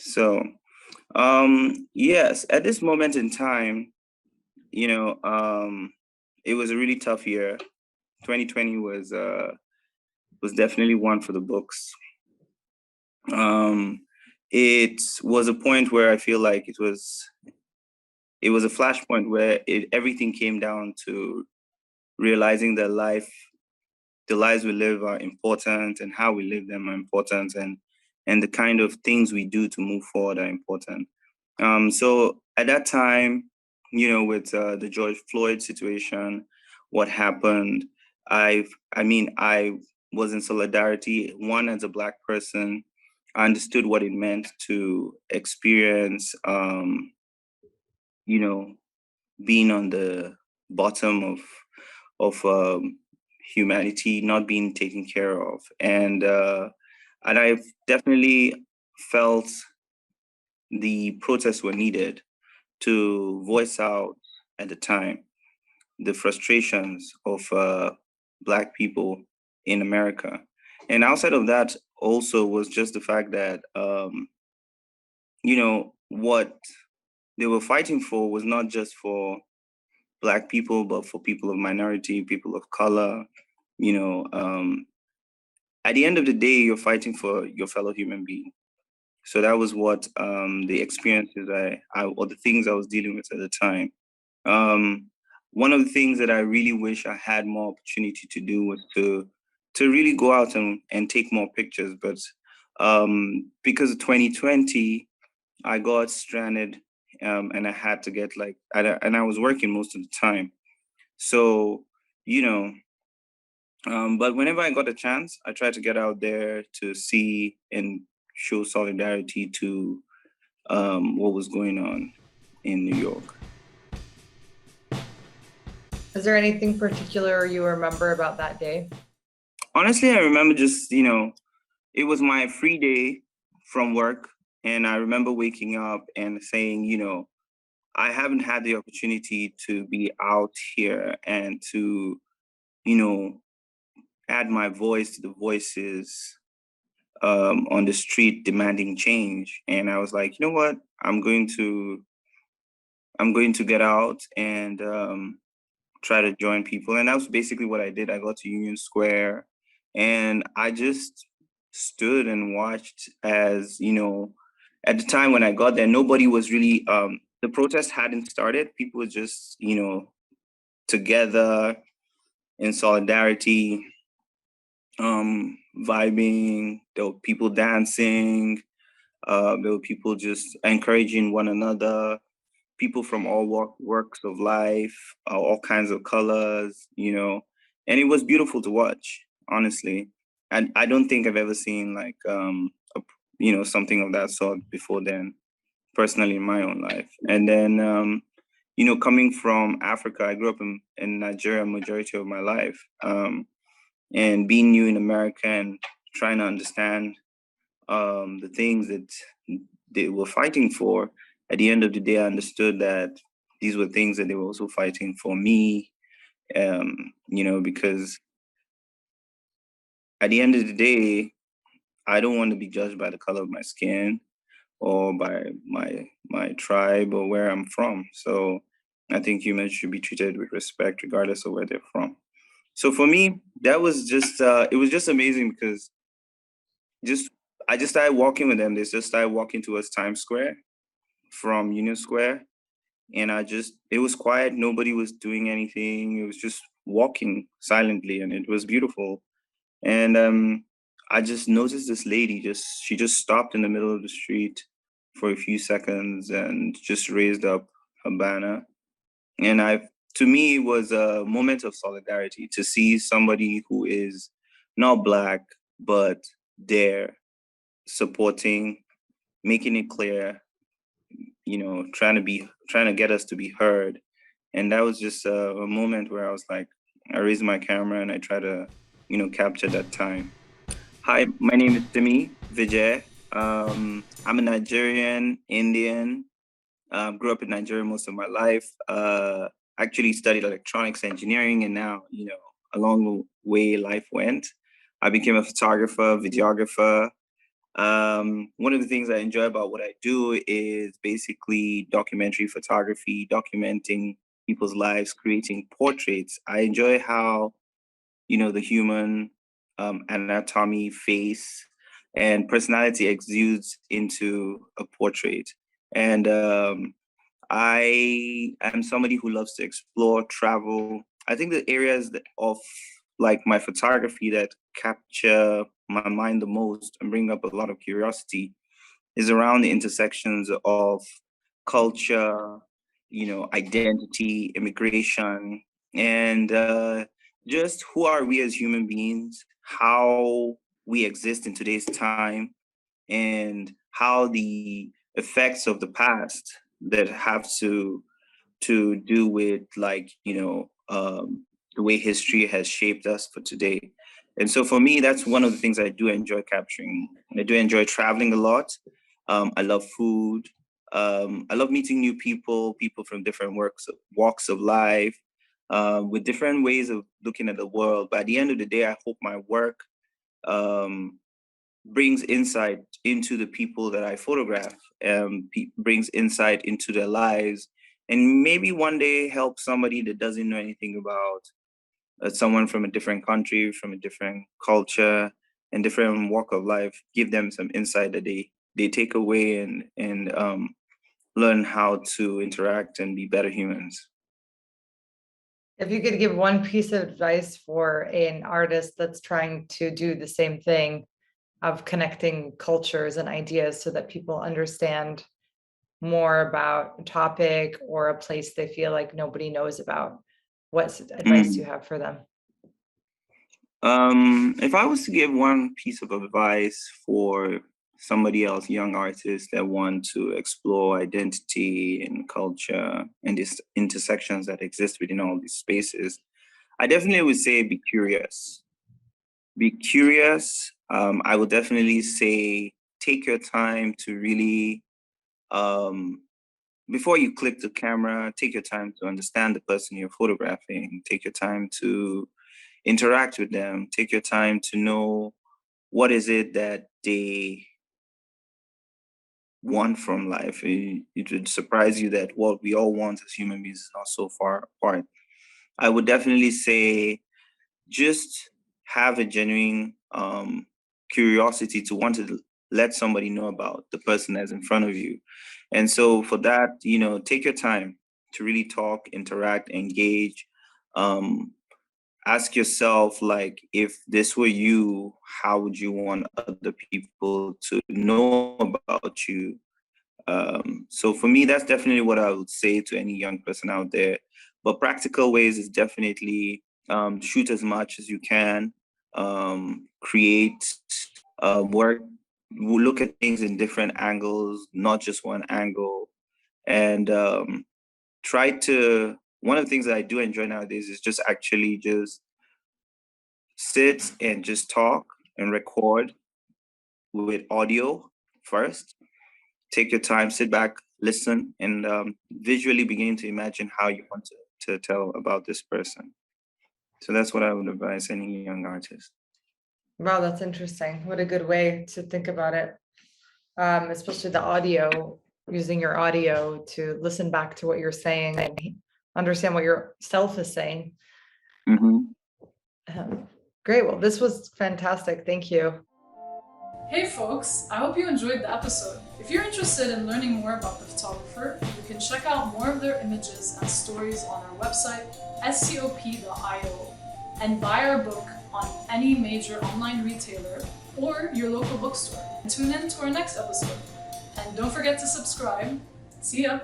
So, yes, at this moment in time, you know, it was a really tough year. 2020 was definitely one for the books. Um, it was a point where I feel like it was a flashpoint where everything came down to realizing that the lives we live are important, and how we live them are important, and the kind of things we do to move forward are important. So at that time, with the George Floyd situation, what happened, I was in solidarity. One, as a Black person, I understood what it meant to experience, you know, being on the bottom of humanity, not being taken care of, and I've definitely felt the protests were needed to voice out at the time the frustrations of Black people in America. And outside of that, also was just the fact that, what they were fighting for was not just for Black people, but for people of minority, people of color. You know, um, at the end of the day, you're fighting for your fellow human being. So that was what the experiences or the things I was dealing with at the time. Um, One of the things that I really wish I had more opportunity to do was to really go out and take more pictures. But because of 2020, I got stranded, and I had to get and I was working most of the time. So, you know, but whenever I got a chance, I tried to get out there to see and show solidarity to what was going on in New York. Is there anything particular you remember about that day? Honestly, I remember just, it was my free day from work. And I remember waking up and saying, I haven't had the opportunity to be out here and to, you know, add my voice to the voices on the street demanding change. And I was like, you know what? I'm going to get out and try to join people. And that was basically what I did. I got to Union Square and I just stood and watched as, at the time when I got there, nobody was really, the protest hadn't started. People were just, together in solidarity, vibing. There were people dancing. There were people just encouraging one another, people from all works of life, all kinds of colors, and it was beautiful to watch, honestly. And I don't think I've ever seen like, something of that sort before then, personally in my own life. And then, coming from Africa, I grew up in Nigeria majority of my life, and being new in America and trying to understand the things that they were fighting for. At the end of the day, I understood that these were things that they were also fighting for me, because at the end of the day, I don't want to be judged by the color of my skin or by my tribe or where I'm from. So I think humans should be treated with respect regardless of where they're from. So for me, that was just it was just amazing because just I just started walking with them. They just started walking towards Times Square from Union Square. And it was quiet. Nobody was doing anything. It was just walking silently and it was beautiful. And I just noticed this lady she just stopped in the middle of the street for a few seconds and just raised up her banner. And to me, it was a moment of solidarity to see somebody who is not Black, but there supporting, making it clear, trying to get us to be heard. And that was just a moment where I was like, I raised my camera and I try to, capture that time. Hi, my name is Simi Vijay. I'm a Nigerian Indian. Grew up in Nigeria most of my life. Actually studied electronics engineering, and now, along the way life went, I became a photographer, videographer, One of the things I enjoy about what I do is basically documentary photography, documenting people's lives, creating portraits. I enjoy how, the human anatomy, face, and personality exudes into a portrait. And I am somebody who loves to explore, travel. I think the areas of like my photography that capture my mind the most and bring up a lot of curiosity is around the intersections of culture, identity, immigration, and just who are we as human beings, how we exist in today's time, and how the effects of the past that have to do with the way history has shaped us for today. And so for me, that's one of the things I do enjoy capturing. I do enjoy traveling a lot. I love food. I love meeting new people, people from different walks of life, with different ways of looking at the world. But at the end of the day, I hope my work um, brings insight into the people that I photograph, brings insight into their lives, and maybe one day help somebody that doesn't know anything about someone from a different country, from a different culture, and different walk of life, give them some insight that they take away and learn how to interact and be better humans. If you could give one piece of advice for an artist that's trying to do the same thing of connecting cultures and ideas so that people understand more about a topic or a place they feel like nobody knows about, what advice do you Mm. have for them? If I was to give one piece of advice for somebody else, young artists that want to explore identity and culture and these intersections that exist within all these spaces, I definitely would say be curious. Be curious. I would definitely say take your time to really, before you click the camera, take your time to understand the person you're photographing. Take your time to interact with them. Take your time to know what is it that they want from life. It would surprise you that what we all want as human beings is not so far apart. I would definitely say just have a genuine curiosity to want to let somebody know about the person that's in front of you. And so for that, take your time to really talk, interact, engage. Um, Ask yourself, like, if this were you, how would you want other people to know about you? So for me, that's definitely what I would say to any young person out there. But practical ways is definitely shoot as much as you can, create work, look at things in different angles, not just one angle, and try to. One of the things that I do enjoy nowadays is just actually just sit and just talk and record with audio first. Take your time, sit back, listen, and visually begin to imagine how you want to tell about this person. So that's what I would advise any young artist. Wow, that's interesting. What a good way to think about it. Especially the audio, using your audio to listen back to what you're saying and understand what yourself is saying. Mm-hmm. Great. Well, this was fantastic. Thank you. Hey folks, I hope you enjoyed the episode. If you're interested in learning more about the photographer, you can check out more of their images and stories on our website, scop.io, and buy our book on any major online retailer or your local bookstore. Tune in to our next episode. And don't forget to subscribe. See ya!